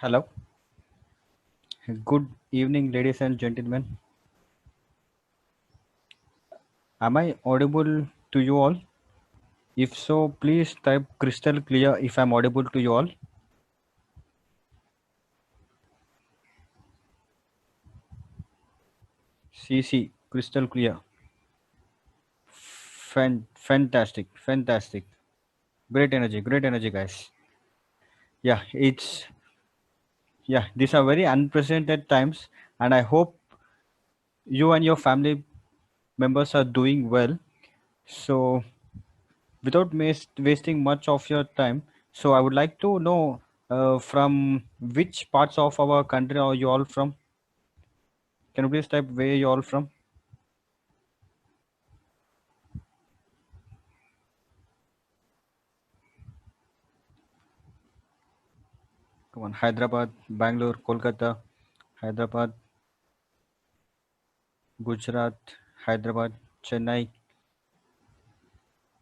Hello. Good evening, ladies and gentlemen. Am I audible to you all? If so, please type crystal clear if I'm audible to you all. CC, crystal clear. Fantastic, fantastic. Great energy, guys. Yeah, these are very unprecedented times, and I hope you and your family members are doing well. So, without wasting much of your time, so I would like to know from which parts of our country are you all from? Can you please type where you all from? Come on, Hyderabad, Bangalore, Kolkata, Hyderabad, Gujarat, Hyderabad, Chennai.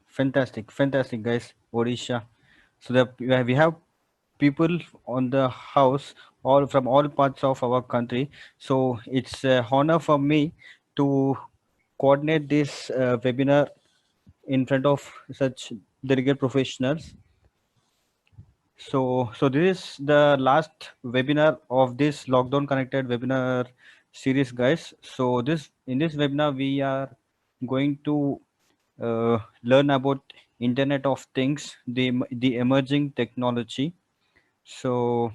Fantastic, fantastic, guys. Odisha. So we have people on the house all from all parts of our country. So it's a honor for me to coordinate this webinar in front of such delegate professionals. So this is the last webinar of this lockdown connected webinar series, guys. So this in this webinar we are going to learn about Internet of Things, the emerging technology. So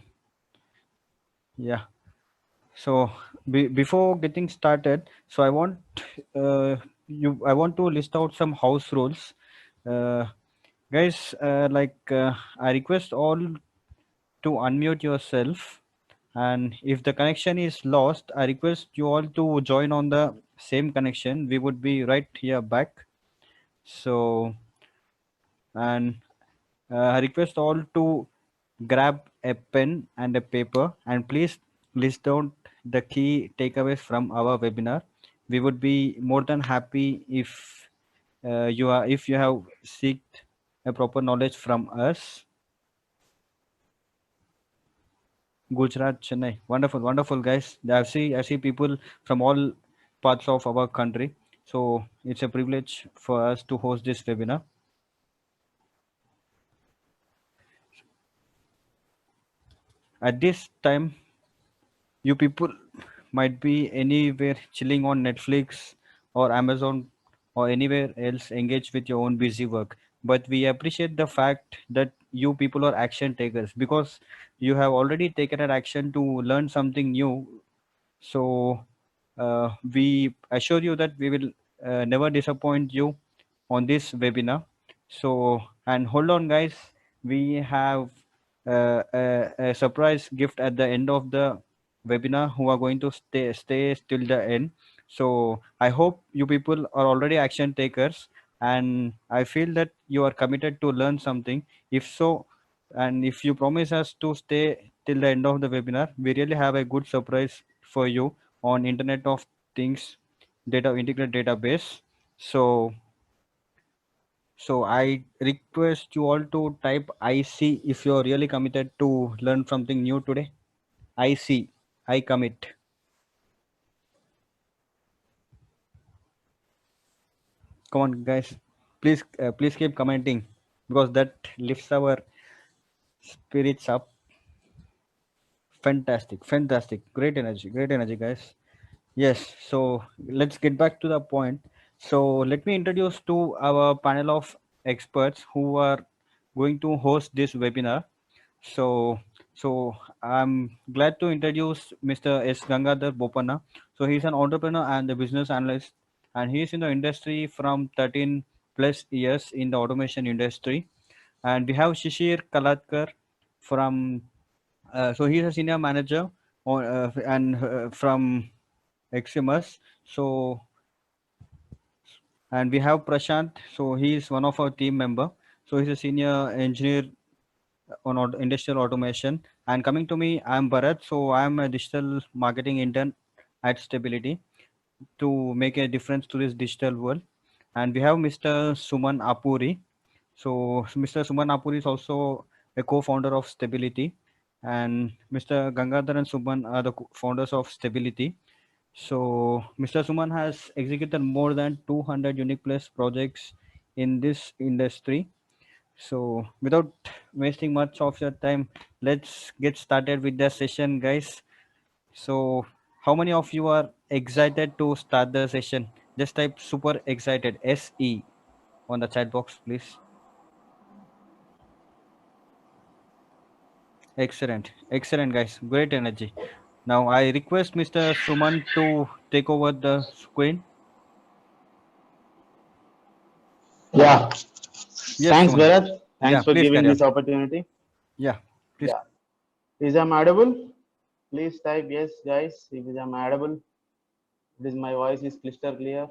yeah. So before getting started, so I want to list out some house rules. Uh, Guys, I request all to unmute yourself, and if the connection is lost, I request you all to join on the same connection. We would be right here back. So, and I request all to grab a pen and a paper and please list down the key takeaways from our webinar. We would be more than happy if you have seeked a proper knowledge from us. Gujarat, Chennai. Wonderful, wonderful, guys. I see people from all parts of our country. So it's a privilege for us to host this webinar. At this time, you people might be anywhere chilling on Netflix or Amazon or anywhere else engaged with your own busy work. But we appreciate the fact that you people are action takers because you have already taken an action to learn something new. So we assure you that we will never disappoint you on this webinar. So, and hold on, guys, we have a surprise gift at the end of the webinar who are going to stay till the end. So I hope you people are already action takers, and I feel that you are committed to learn something. If so, and if you promise us to stay till the end of the webinar, we really have a good surprise for you on Internet of Things data integrated database. So I request you all to type IC if you're really committed to learn something new today. IC, I commit. Come on, guys, please keep commenting because that lifts our spirits up. Fantastic, fantastic, great energy, guys. Yes, so let's get back to the point. So let me introduce to our panel of experts who are going to host this webinar. So I'm glad to introduce Mr. S. Gangadhar Bopana. So he's an entrepreneur and a business analyst, and he's in the industry from 13 plus years in the automation industry. And we have Shishir Kalatkar from so he's a senior manager from Eximus. So, and we have Prashant. So he is one of our team member. So he's a senior engineer on industrial automation. And coming to me, I'm Bharat. So I'm a digital marketing intern at Stability to make a difference to this digital world. And we have Mr. Suman Apuri. So Mr. Suman Apuri is also a co-founder of Stability. and Mr. Gangadhar and Suman are the founders of Stability. So, Mr. Suman has executed more than 200 unique plus projects in this industry. So, without wasting much of your time, let's get started with the session, guys. So, how many of you are excited to start the session? Just type super excited, SE, on the chat box, please. Excellent, excellent, guys. Great energy. Now, I request Mr. Suman to take over the screen. Yeah, Yes, thanks, Suman. Bharat. Yeah, Thanks for please giving carry on. this opportunity. Yeah, please. Yeah, is I'm audible? Please type yes, guys. If I'm audible, this my voice is crystal clear.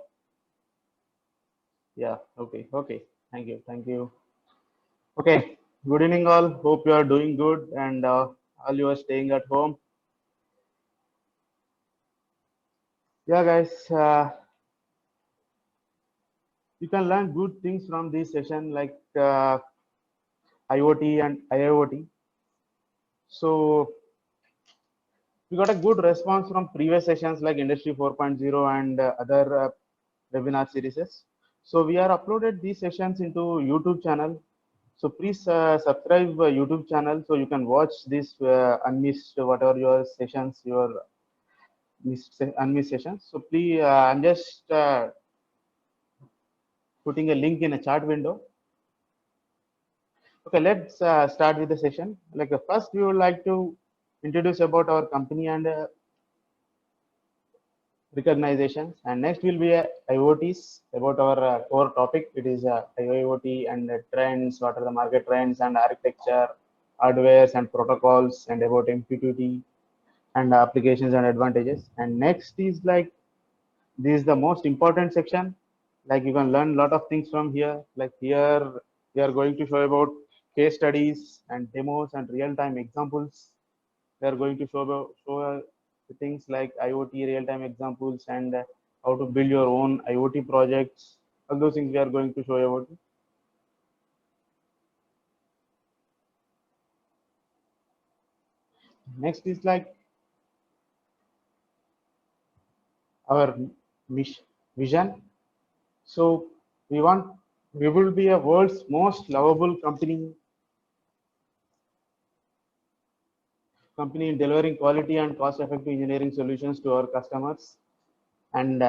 Yeah, okay. Thank you. Okay, good evening, all. Hope you are doing good and all you are staying at home. Yeah, guys, you can learn good things from this session like IoT and IIoT. So we got a good response from previous sessions like Industry 4.0 and other webinar series. So we are uploaded these sessions into YouTube channel. So please subscribe YouTube channel so you can watch this unmissed whatever your sessions, your unmissed sessions. So please, I'm just putting a link in a chat window. Okay, let's start with the session. Like first, we would like to introduce about our company and recognizations, and next will be IoTs about our core topic. It is IoT and trends, what are the market trends and architecture, hardwares and protocols, and about MQTT and applications and advantages. And next is like this is the most important section. Like you can learn a lot of things from here. Like here we are going to show about case studies and demos and real-time examples. We are going to show things like IoT real-time examples and how to build your own IoT projects. All those things we are going to show you about. Next is like our vision. So we will be a world's most lovable company in delivering quality and cost-effective engineering solutions to our customers and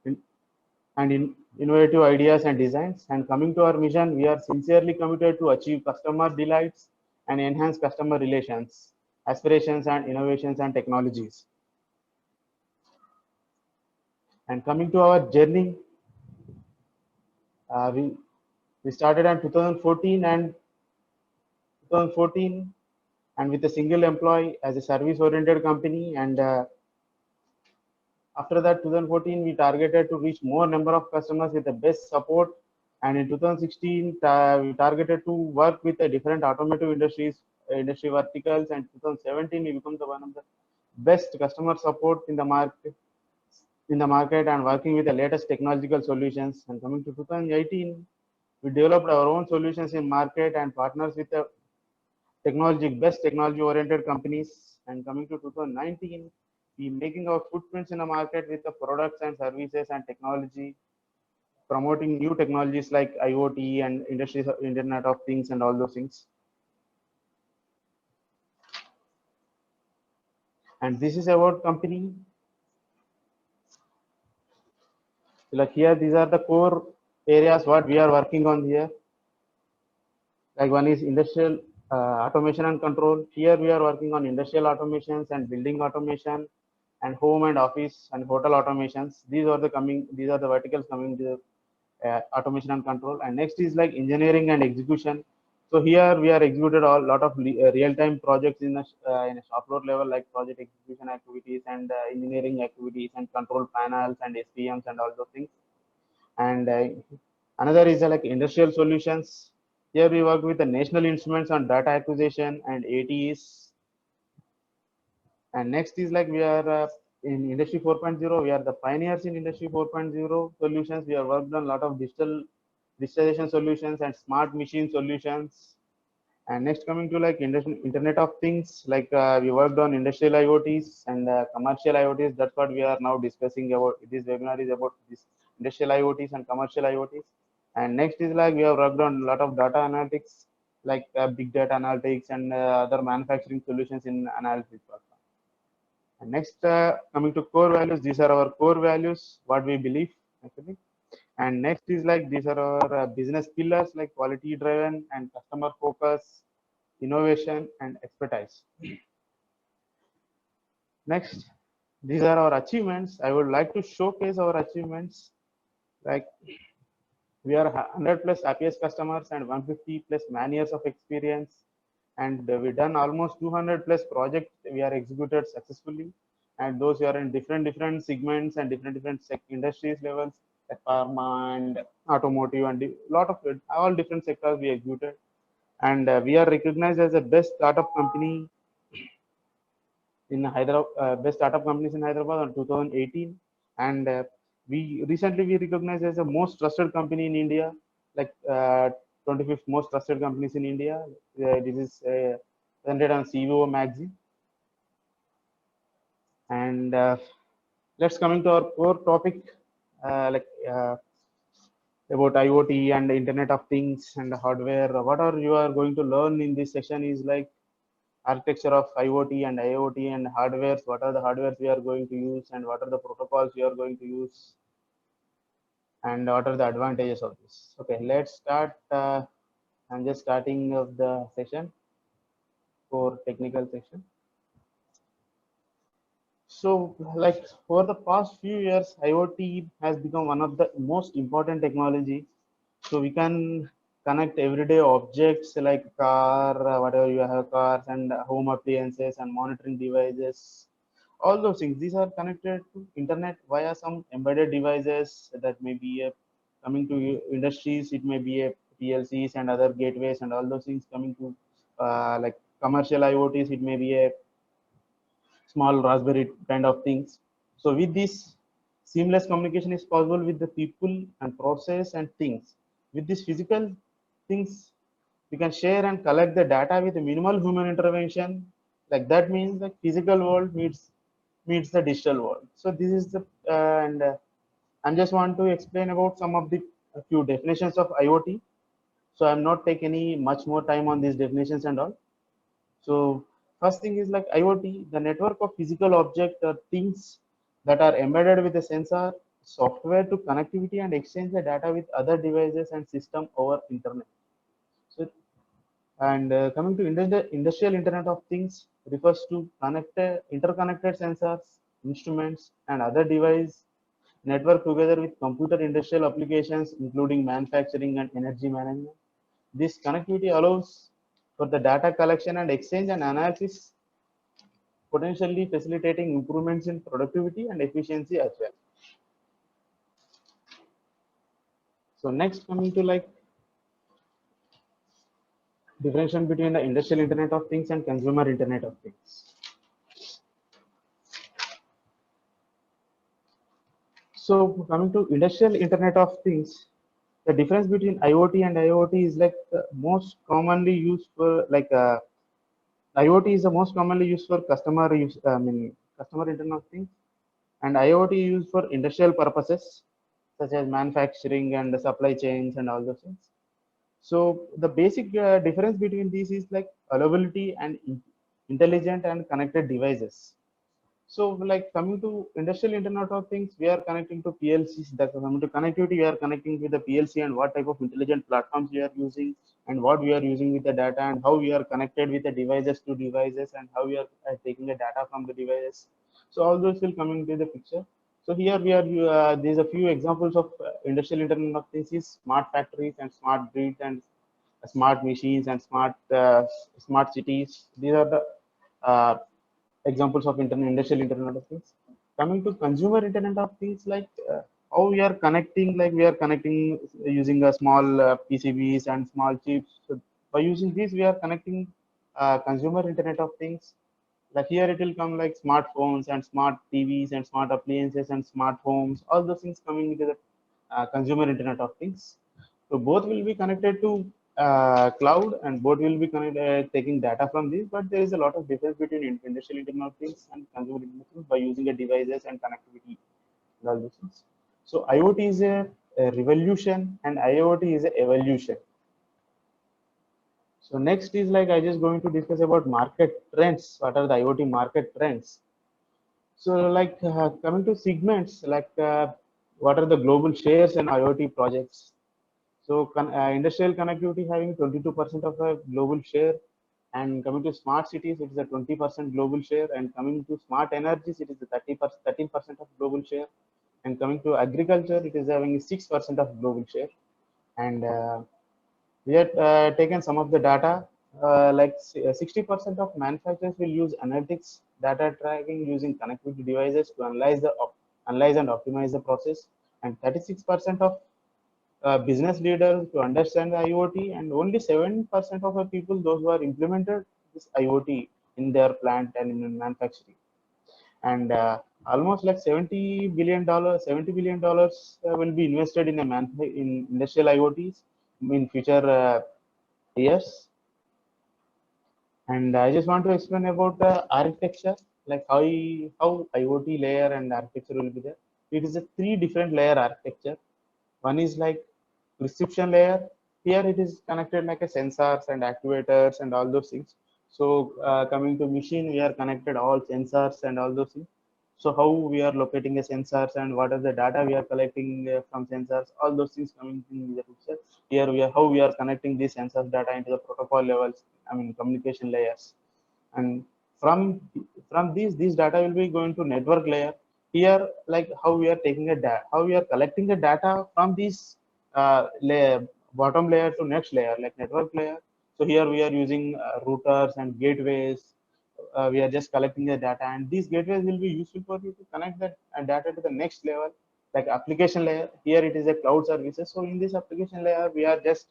in, innovative ideas and designs. And coming to our mission, we are sincerely committed to achieve customer delights and enhance customer relations, aspirations, and innovations and technologies. And coming to our journey, uh, we we started in 2014 and 2014 and with a single employee as a service-oriented company. And after that, 2014, we targeted to reach more number of customers with the best support. And in 2016, we targeted to work with the different automotive industry verticals. And 2017, we become the one of the best customer support in the market and working with the latest technological solutions. And coming to 2018, we developed our own solutions in market and partners with the best technology oriented companies. And coming to 2019, we making our footprints in the market with the products and services and technology, promoting new technologies like IoT and industry Internet of Things and all those things. And this is about company. Like here, these are the core areas what we are working on here. Like one is industrial automation and control. Here we are working on industrial automations and building automation and home and office and hotel automations. These are the verticals coming to automation and control. And next is like engineering and execution. So here we are executed a lot of real-time projects in a shop floor level, like project execution activities and engineering activities and control panels and SPMs and all those things. And another is like industrial solutions. Here we work with the national instruments on data acquisition and ATEs. And next is like we are in Industry 4.0. We are the pioneers in Industry 4.0 solutions. We have worked on a lot of digitalization solutions and smart machine solutions And next coming to like Internet of Things, like we worked on industrial IoTs and commercial IoTs. That's what we are now discussing about. This webinar is about this industrial IoTs and commercial IoTs. And next is like we have worked on a lot of data analytics, like big data analytics and other manufacturing solutions in analytics platform. And next, coming to core values, these are our core values, what we believe actually. And next is like these are our business pillars like quality driven and customer focus, innovation and expertise. Next, these are our achievements. I would like to showcase our achievements. Like we are 100 plus happiest customers and 150 plus man years of experience. And we done almost 200 plus projects we are executed successfully. And those are in different segments and different industries levels, like pharma and automotive and lot of all different sectors we executed. And we are recognized as the best startup company in Hyderabad, best startup companies in Hyderabad in 2018, and we recognized as the most trusted company in India, like 25th most trusted companies in India. This is presented on CEO magazine, and let's coming to our core topic, about IoT and the Internet of Things and hardware. What are you are going to learn in this session is like architecture of IoT and IoT and hardwares. What are the hardwares we are going to use and what are the protocols we are going to use and what are the advantages of this. Okay, let's start. I'm just starting of the session for technical section. So like for the past few years, IoT has become one of the most important technology. So we can connect everyday objects like car, whatever you have cars and home appliances and monitoring devices. All those things, these are connected to internet via some embedded devices that may be coming to industries. It may be a PLCs and other gateways and all those things coming to like commercial IoTs. It may be a small raspberry kind of things. So with this, seamless communication is possible with the people and process and things. With these physical things, we can share and collect the data with minimal human intervention. Like that means the physical world meets the digital world. So this is the and I just want to explain about some of the a few definitions of IoT. So I'm not take any much more time on these definitions and all. So first thing is like IoT, the network of physical object or things that are embedded with a sensor, software to connectivity and exchange the data with other devices and system over internet. So and coming to industrial Internet of Things refers to interconnected sensors, instruments, and other devices network together with computer industrial applications, including manufacturing and energy management. This connectivity allows for the data collection and exchange and analysis, potentially facilitating improvements in productivity and efficiency as well. So next coming to like differentiation between the industrial Internet of Things and consumer Internet of Things. So coming to industrial Internet of Things, the difference between IoT and IoT is like most commonly used for like IoT is the most commonly used for customer use. Customer Internet of Things, and IoT used for industrial purposes such as manufacturing and the supply chains and all those things. So the basic difference between these is like availability and intelligent and connected devices. So like coming to industrial Internet of Things, we are connecting to PLCs. That coming to connectivity, we are connecting with the PLC and what type of intelligent platforms we are using and what we are using with the data and how we are connected with the devices to devices and how we are taking the data from the devices. So all those will come into the picture. So here we are, there's a few examples of industrial Internet of Things is smart factories and smart grids and smart machines and smart cities. These are the uh, examples of industrial Internet of Things. Coming to consumer Internet of Things, like how we are connecting, like we are connecting using a small PCBs and small chips. So by using this, we are connecting consumer Internet of Things. Like here, it will come like smartphones and smart TVs and smart appliances and smart homes. All those things coming into the consumer Internet of Things. So both will be connected to cloud, and both will be taking data from this. But there is a lot of difference between industrial Internet of Things and consumer Internet of Things by using a devices and connectivity and all those things. So IoT is a revolution and IoT is a evolution. So next is like I just going to discuss about market trends. What are the IoT market trends? So like coming to segments, like what are the global shares and IoT projects? So industrial connectivity having 22% of a global share, and coming to smart cities, it is a 20% global share, and coming to smart energies, it is a 13% of global share, and coming to agriculture, it is having 6% of global share, and we have taken some of the data, like 60% of manufacturers will use analytics data tracking using connectivity devices to analyze and optimize the process, and 36% of business leaders to understand the IoT, and only 7% of the people, those who are implemented this IoT in their plant and in manufacturing. And almost like $70 billion will be invested in in industrial IoTs in future years. And I just want to explain about the architecture, like how IoT layer and architecture will be there. It is a three different layer architecture. One is like reception layer. Here it is connected like a sensors and actuators and all those things. So coming to machine, we are connected all sensors and all those things. So how we are locating a sensors and what are the data we are collecting from sensors, all those things coming in the picture. Here we are how we are connecting these sensors data into the protocol levels, I mean communication layers. And from these data will be going to network layer. Here like how we are taking a data, how we are collecting the data from these layer, bottom layer to next layer, like network layer. So here we are using routers and gateways. We are just collecting the data, and these gateways will be useful for you to connect that data to the next level, like application layer. Here it is a cloud services. So in this application layer, we are just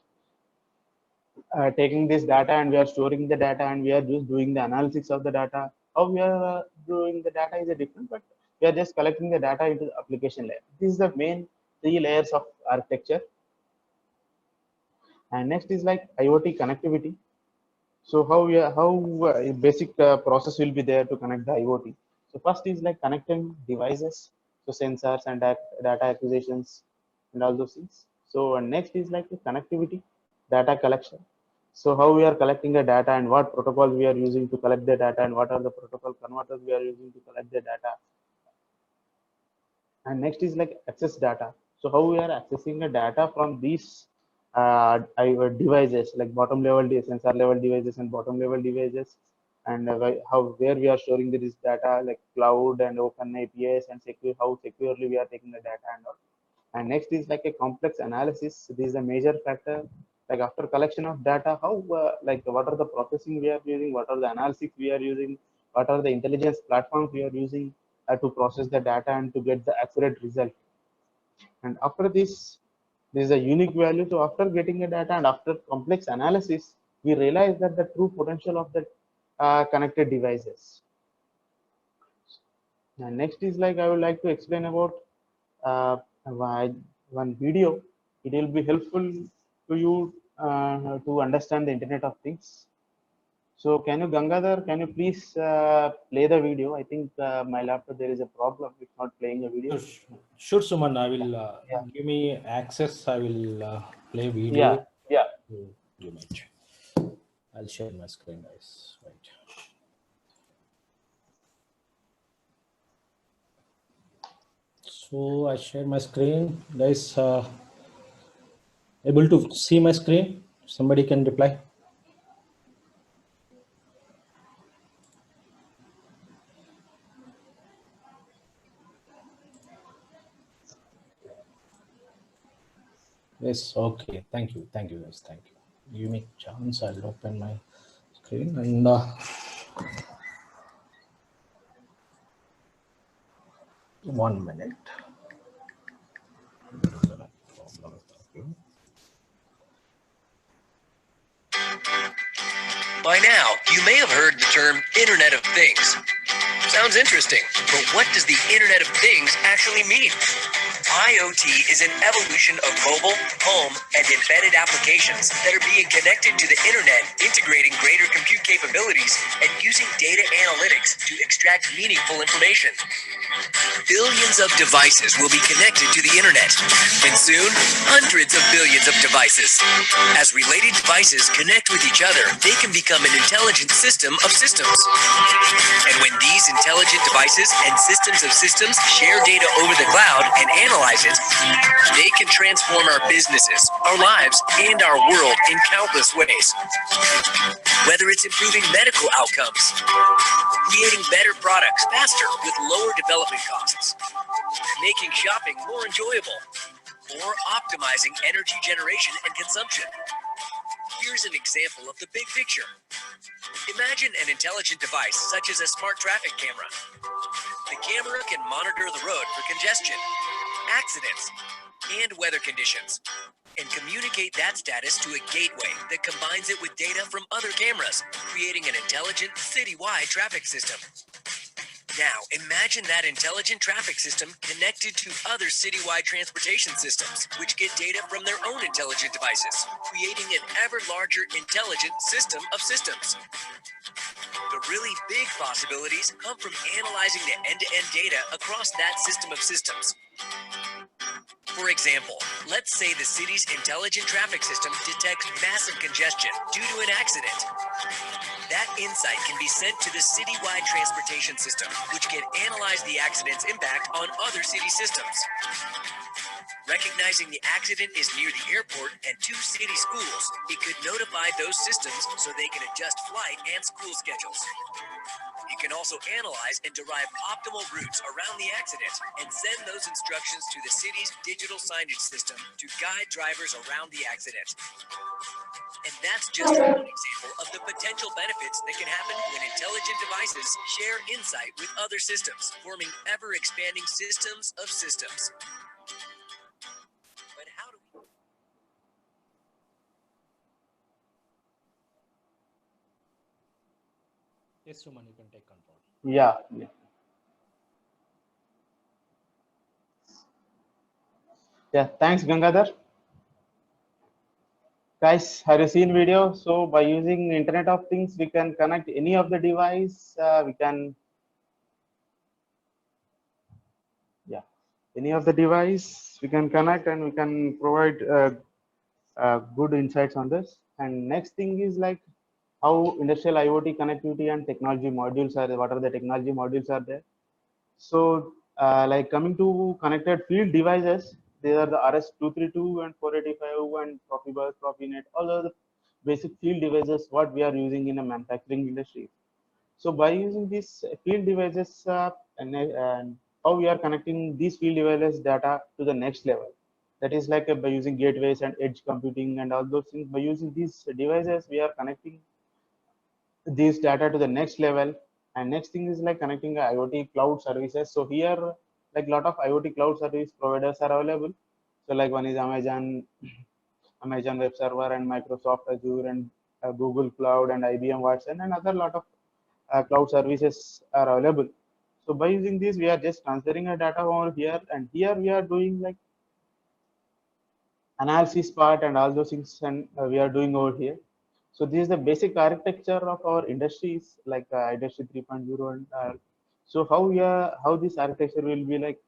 taking this data and we are storing the data, and we are just doing the analysis of the data. How we are doing the data is a different, but we are just collecting the data into the application layer. This is the main three layers of architecture. And next is like IoT connectivity. So how basic process will be there to connect the IoT. So first is like connecting devices, so sensors and data acquisitions and all those things. So next is like the connectivity, data collection. So how we are collecting the data and what protocols we are using to collect the data, and what are the protocol converters we are using to collect the data. And next is like access data. So how we are accessing the data from these devices, like bottom level sensor level devices and bottom level devices, and where we are storing this data, like cloud and open APIs, and how securely we are taking the data and all. And next is like a complex analysis. This is a major factor. Like after collection of data, how like what are the processing we are using, what are the analysis we are using, what are the intelligence platforms we are using to process the data and to get the accurate result. And after this, there is a unique value. So after getting the data and after complex analysis, we realize that the true potential of the connected devices. And next is like I would like to explain about one video. It will be helpful to you to understand the Internet of Things. So can you, Gangadhar, can you please play the video? I think my laptop, there is a problem. It's not playing a video. Sure, Suman. I will Yeah. give me access. I will play video. Yeah. Yeah. You might. I'll share my screen, guys. Right. So I share my screen, guys. Able to see my screen? Somebody can reply. Yes. Okay. Thank you. Thank you, guys. Thank you. Give me a chance. I'll open my screen and. 1 minute. By now, you may have heard the term Internet of Things. Sounds interesting, but what does the Internet of Things actually mean? IoT is an evolution of mobile, home, and embedded applications that are being connected to the internet, integrating greater compute capabilities and using data analytics to extract meaningful information. Billions of devices will be connected to the internet, and soon, hundreds of billions of devices. As related devices connect with each other, they can become an intelligent system of systems. And when these intelligent devices and systems of systems share data over the cloud and analyze it, they can transform our businesses, our lives, and our world in countless ways. Whether it's improving medical outcomes, creating better products faster with lower development costs, making shopping more enjoyable, or optimizing energy generation and consumption. Here's an example of the big picture. Imagine an intelligent device such as a smart traffic camera. The camera can monitor the road for congestion, accidents, and weather conditions, and communicate that status to a gateway that combines it with data from other cameras, creating an intelligent citywide traffic system. Now, imagine that intelligent traffic system connected to other citywide transportation systems, which get data from their own intelligent devices, creating an ever larger intelligent system of systems. The really big possibilities come from analyzing the end-to-end data across that system of systems. For example, let's say the city's intelligent traffic system detects massive congestion due to an accident. That insight can be sent to the citywide transportation system, which can analyze the accident's impact on other city systems. Recognizing the accident is near the airport and two city schools, it could notify those systems so they can adjust flight and school schedules. It can also analyze and derive optimal routes around the accident and send those instructions to the city's digital signage system to guide drivers around the accident. And that's just one example of the potential benefits that can happen when intelligent devices share insight with other systems, forming ever-expanding systems of systems. But how do we... Yes, Suman, you can take control. Yeah. Yeah. Thanks, Gangadhar. Guys, have you seen video? So by using Internet of Things, we can connect any of the device. Any of the device we can connect, and we can provide good insights on this. And next thing is like how industrial IoT connectivity and technology modules are there. What are the technology modules are there? So like coming to connected field devices, there are the RS-232 and 485 and Profibus, Profinet, all of the basic field devices what we are using in a manufacturing industry. So by using these field devices and how we are connecting these field devices data to the next level, that is like by using gateways and edge computing and all those things. By using these devices, we are connecting these data to the next level. And next thing is like connecting IoT cloud services. So here, like a lot of IoT cloud service providers are available. So like one is Amazon Web Server and Microsoft Azure and Google Cloud and IBM Watson and other lot of cloud services are available. So by using this, we are just transferring a data over here, and here we are doing like analysis part and all those things, and we are doing over here. So this is the basic architecture of our industries, like industry 3.0. And so how this architecture will be like,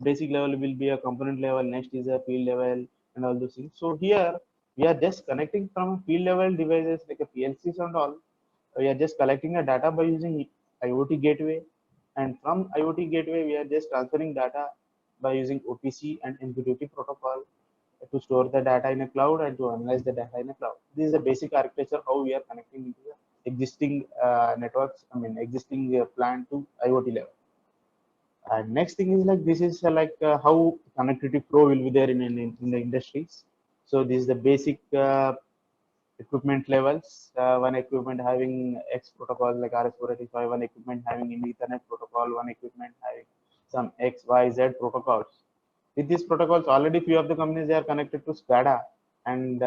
basic level will be a component level, next is a field level and all those things. So here we are just connecting from field level devices like a PLCs and all. We are just collecting a data by using IoT gateway, and from IoT gateway we are just transferring data by using OPC and MQTT protocol to store the data in a cloud and to analyze the data in a cloud. This is the basic architecture how we are connecting into the existing networks, existing plant to IoT level. And next thing is like this is how connectivity flow will be there in the industries. So this is the basic equipment levels. One equipment having X protocol like RS-485, one equipment having in Ethernet protocol, one equipment having some X, Y, Z protocols. With these protocols, already few of the companies they are connected to SCADA, and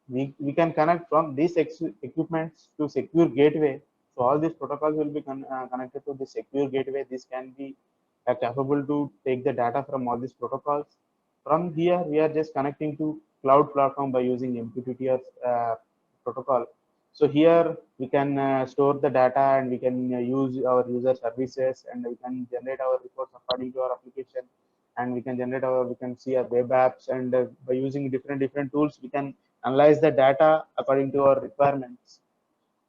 we can connect from these equipments to secure gateway. So all these protocols will be connected to the secure gateway. This can be are capable to take the data from all these protocols. From here, we are just connecting to cloud platform by using MQTT protocol. So here we can store the data and we can use our user services and we can generate our reports according to our application, and we can generate our, we can see our web apps, and by using different tools, we can analyze the data according to our requirements.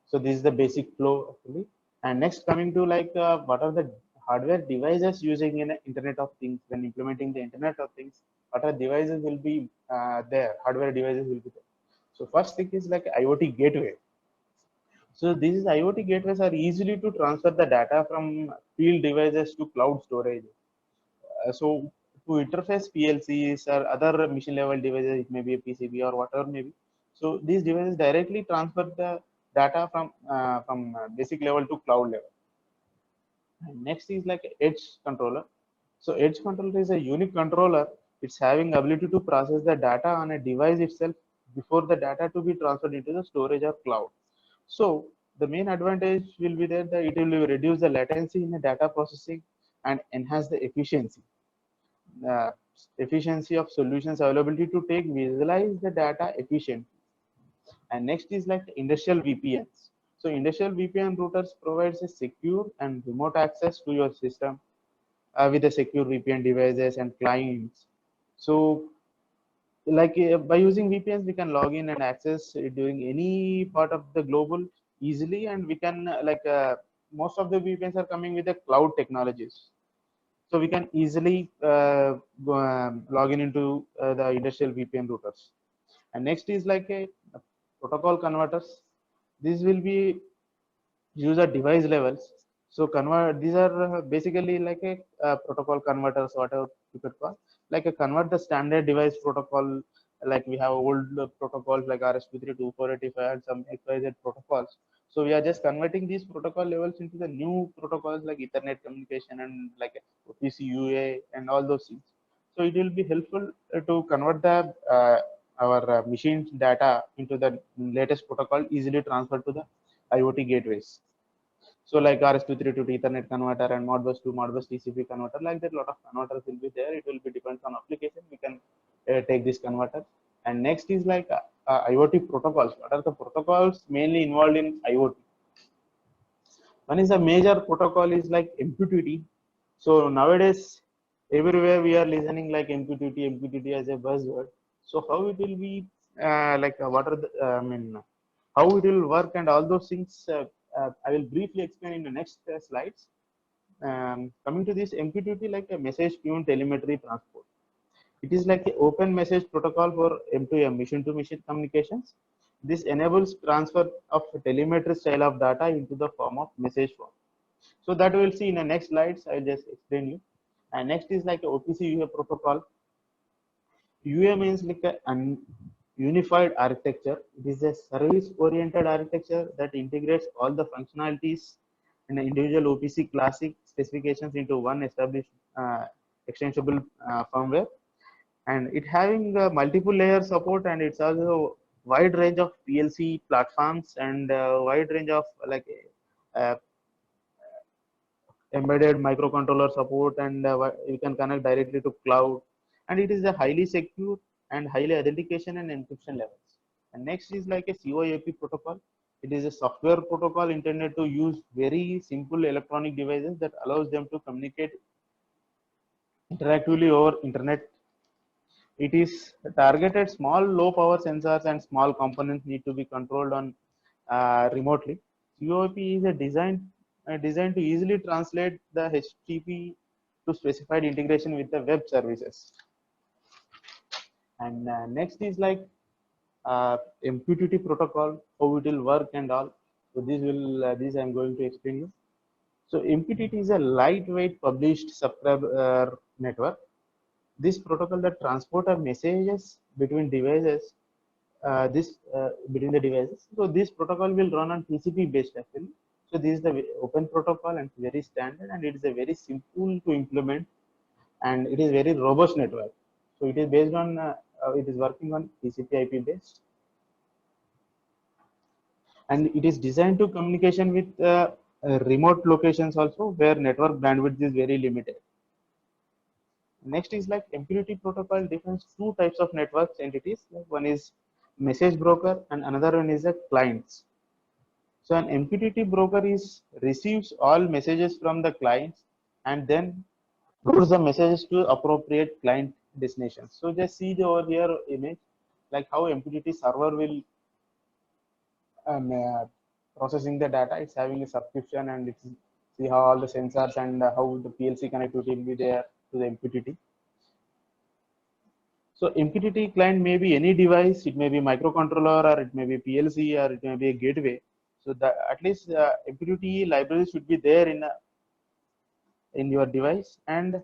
So this is the basic flow actually. And next, coming to like what are the hardware devices using in Internet of Things when implementing the Internet of Things? What are devices will be there? Hardware devices will be there. So first thing is like IoT gateway. So these IoT gateways are easily to transfer the data from field devices to cloud storage. So to interface PLCs or other machine level devices, it may be a PCB or whatever maybe. So these devices directly transfer the data from basic level to cloud level. And next is like edge controller. So edge controller is a unique controller. It's having ability to process the data on a device itself before the data to be transferred into the storage or cloud. So the main advantage will be that it will reduce the latency in the data processing and enhance the uh, efficiency of solutions availability to take visualize the data efficiently. And next is like industrial VPNs. So industrial VPN routers provides a secure and remote access to your system with the secure VPN devices and clients. So like by using VPNs, we can log in and access during any part of the global easily, and we can most of the VPNs are coming with the cloud technologies. So we can easily log in into the industrial VPN routers. And next is like a protocol converters. This will be user device levels. So convert, these are basically like a protocol converters, whatever you could call, like a convert the standard device protocol. Like we have old protocols like RS232, 485, and some XYZ protocols. So we are just converting these protocol levels into the new protocols like Ethernet communication and like OPC UA and all those things. So it will be helpful to convert the our machine data into the latest protocol, easily transferred to the IoT gateways. So like RS232 to Ethernet converter and Modbus to Modbus TCP converter, like that, lot of converters will be there. It will be depends on application. We can take this converter. And next is like IoT protocols. What are the protocols mainly involved in IoT? One is a major protocol is like MQTT. So nowadays, everywhere we are listening like MQTT as a buzzword. So how it will be what are the how it will work and all those things. I will briefly explain in the next slides. Coming to this MQTT, like a message queue telemetry transport. It is like an open message protocol for M2M, machine to machine communications. This enables transfer of telemetry style of data into the form of message form. So that we will see in the next slides. I will just explain you. And next is like a OPC UA protocol. UA means like a unified architecture. It is a service-oriented architecture that integrates all the functionalities in an individual OPC classic specifications into one established extensible firmware. And it having multiple layer support, and it's also wide range of PLC platforms and wide range of like uh, embedded microcontroller support, and you can connect directly to cloud, and it is a highly secure and highly authentication and encryption levels. And next is like a CoAP protocol. It is a software protocol intended to use very simple electronic devices that allows them to communicate interactively over internet. It is targeted small low power sensors and small components need to be controlled on remotely. CoAP is a designed to easily translate the HTTP to specified integration with the web services. And next is like MQTT protocol, how it will work and all. So this I'm going to explain you. So MQTT is a lightweight published subscriber network. This protocol that transport of messages between devices, between the devices. So this protocol will run on TCP based actually. So this is the open protocol and very standard, and it is a very simple to implement, and it is very robust network. So it is based on it is working on TCP/IP based, and it is designed to communication with remote locations also where network bandwidth is very limited. Next is like MQTT protocol defines two types of networks entities. Like one is message broker and another one is a clients. So an MQTT broker is receives all messages from the clients and then routes the messages to appropriate client destinations. So just see the over here image, like how MQTT server will um, uh, processing the data. It's having a subscription and it's see how all the sensors and how the PLC connectivity will be there to the MQTT. So MQTT client may be any device. It may be microcontroller or it may be PLC or it may be a gateway. So that at least MQTT library should be there in your device and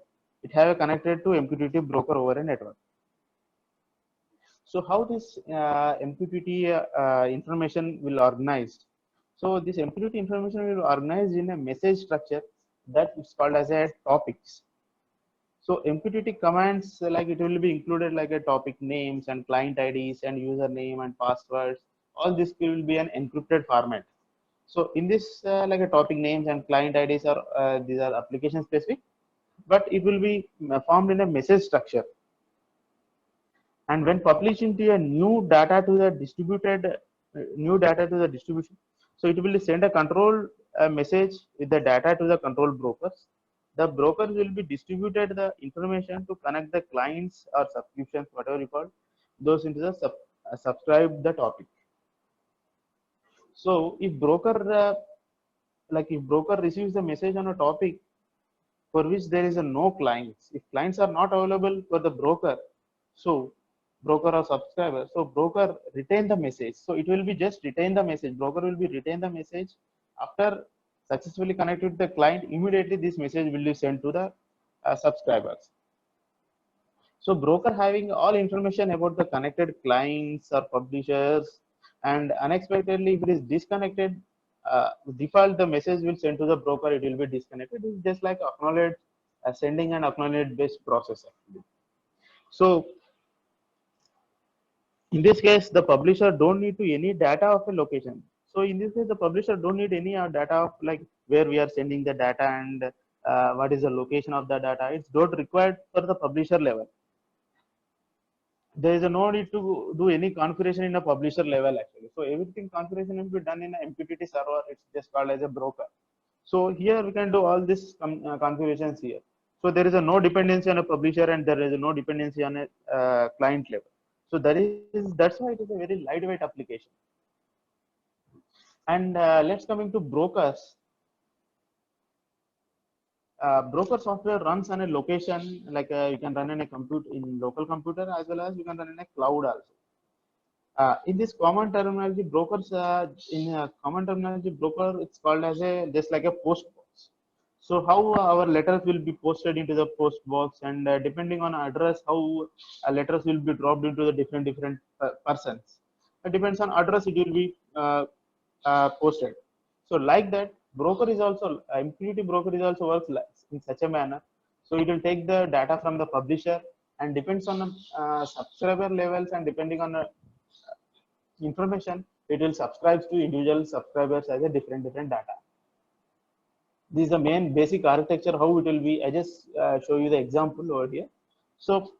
it have a connected to MQTT broker over a network. So how this MQTT information will organized? So this MQTT information will organized in a message structure that is called as a topics. So MQTT commands like it will be included like a topic names and client IDs and username and passwords. All this will be an encrypted format. So in this like a topic names and client IDs are these are application specific, but it will be formed in a message structure. And when published into a new data to the distribution, so it will send a control message with the data to the control brokers. The brokers will be distributed the information to connect the clients or subscriptions, whatever you call those into the subscribe the topic. So if broker if broker receives the message on a topic for which there is a no clients, if clients are not available for the broker, so broker or subscriber, so broker retain the message. So it will be just retain the message. Broker will be retain the message after successfully connected to the client. Immediately this message will be sent to the subscribers. So broker having all information about the connected clients or publishers, and unexpectedly if it is disconnected, default the message will send to the broker. It will be disconnected. It's just like acknowledge sending and acknowledge based process actually. So in this case, the publisher don't need to any data of a location. So in this case, the publisher don't need any data of like where we are sending the data and what is the location of the data. It's not required for the publisher level. There is no need to do any configuration in a publisher level actually. So everything configuration will be done in an MQTT server. It's just called as a broker. So here we can do all this configurations here. So there is a no dependency on a publisher and there is no dependency on a client level. So that's why it is a very lightweight application. And let's coming to brokers. Broker software runs on a location, like you can run in a local computer as well as you can run in a cloud also. In this common terminology, brokers broker it's called as a just like a post box. So how our letters will be posted into the post box, and depending on address, how letters will be dropped into the different persons. It depends on address, it will be posted. So like that, broker is also MQTT broker is also works in such a manner. So it will take the data from the publisher and depends on the subscriber levels, and depending on the information, it will subscribe to individual subscribers as a different data. This is the main basic architecture how it will be. I just show you the example over here. So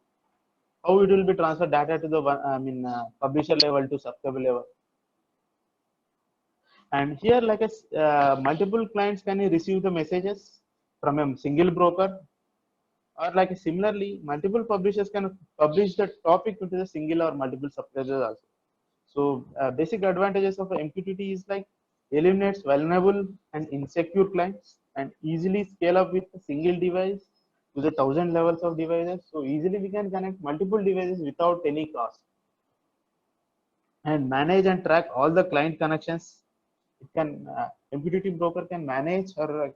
how it will be transferred data to the publisher level to subscriber level. And here like a multiple clients can receive the messages from a single broker, or like similarly multiple publishers can publish the topic into the single or multiple subscribers also. So basic advantages of MQTT is like eliminates vulnerable and insecure clients and easily scale up with a single device to the 1,000 levels of devices. So easily we can connect multiple devices without any cost, and manage and track all the client connections. It can MQTT broker can manage or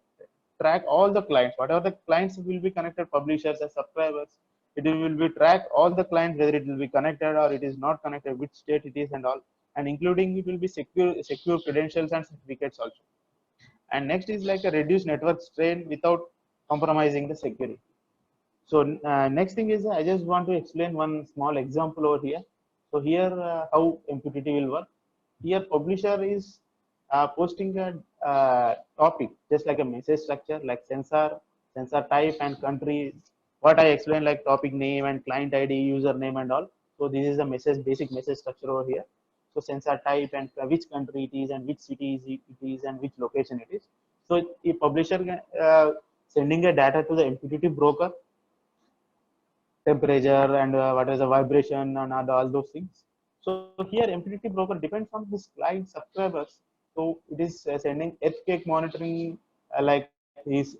track all the clients, whatever the clients will be connected, publishers or subscribers. It will be track all the clients, whether it will be connected or it is not connected, which state it is and all, and including it will be secure credentials and certificates also. And next is like a reduced network strain without compromising the security. So next thing is I just want to explain one small example over here. So here how MQTT will work. Here publisher is posting a topic just like a message structure like sensor type and country, what I explained, like topic name and client ID, username and all. So this is the message, basic message structure over here. So sensor type and which country it is and which city it is and which location it is. So a publisher can, sending a data to the MQTT broker, temperature and what is the vibration and all those things. So here MQTT broker depends on his client subscribers. So it is sending earthquake monitoring, he's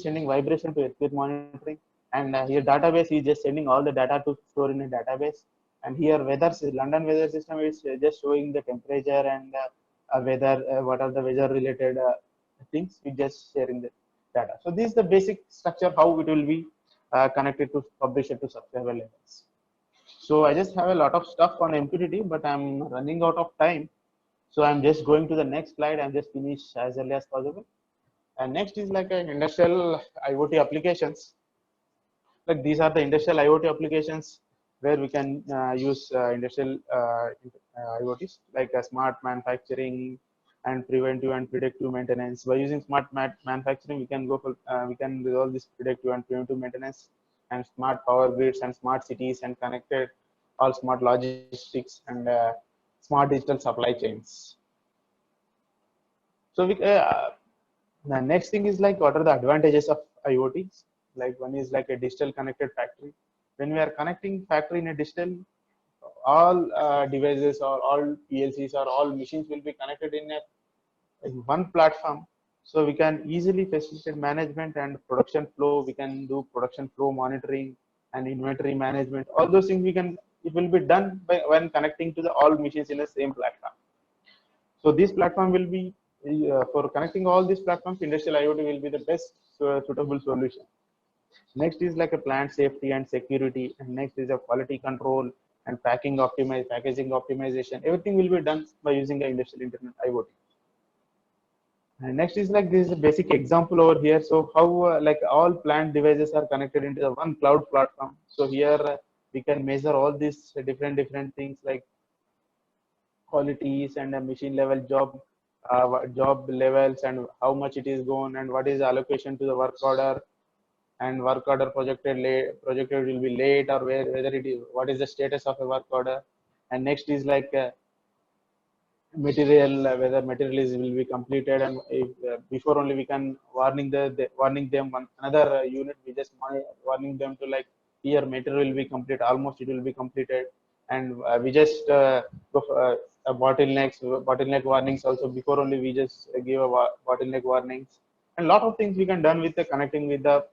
sending vibration to earthquake monitoring, and here database is just sending all the data to store in a database. And here London weather system is just showing the temperature and weather, what are the weather related things. We just sharing the data. So this is the basic structure how it will be connected to publisher to subscriber levels. So I just have a lot of stuff on MQTT, but I'm running out of time. So I'm just going to the next slide and just finish as early as possible. And next is like an industrial IoT applications. Like these are the industrial IoT applications where we can use industrial IoTs like smart manufacturing and preventive and predictive maintenance. By using smart manufacturing, we can go for we can resolve this predictive and preventive maintenance, and smart power grids and smart cities and connected all smart logistics and smart digital supply chains. So the next thing is like what are the advantages of IoT? Like one is like a digital connected factory. When we are connecting factory in a digital, all devices or all PLCs or all machines will be connected in one platform. So we can easily facilitate management and production flow. We can do production flow monitoring and inventory management. All those things it will be done by when connecting to the all machines in the same platform. So this platform will be for connecting all these platforms. Industrial IoT will be the best suitable solution. Next is like a plant safety and security, and next is a quality control and packaging optimization. Everything will be done by using the industrial internet IoT. And next is like this is a basic example over here. So how like all plant devices are connected into the one cloud platform. So here we can measure all these different things like qualities and a machine level job levels and how much it is gone and what is the allocation to the work order, and work order projected will be late or whether it is what is the status of a work order. And next is like material, whether material will be completed, and if before only we can warning them another unit, we just warning them to like here material will be complete, almost it will be completed, and we just go for, a bottleneck warnings also. Before only we just give a bottleneck warnings, and lot of things we can done with the connecting with the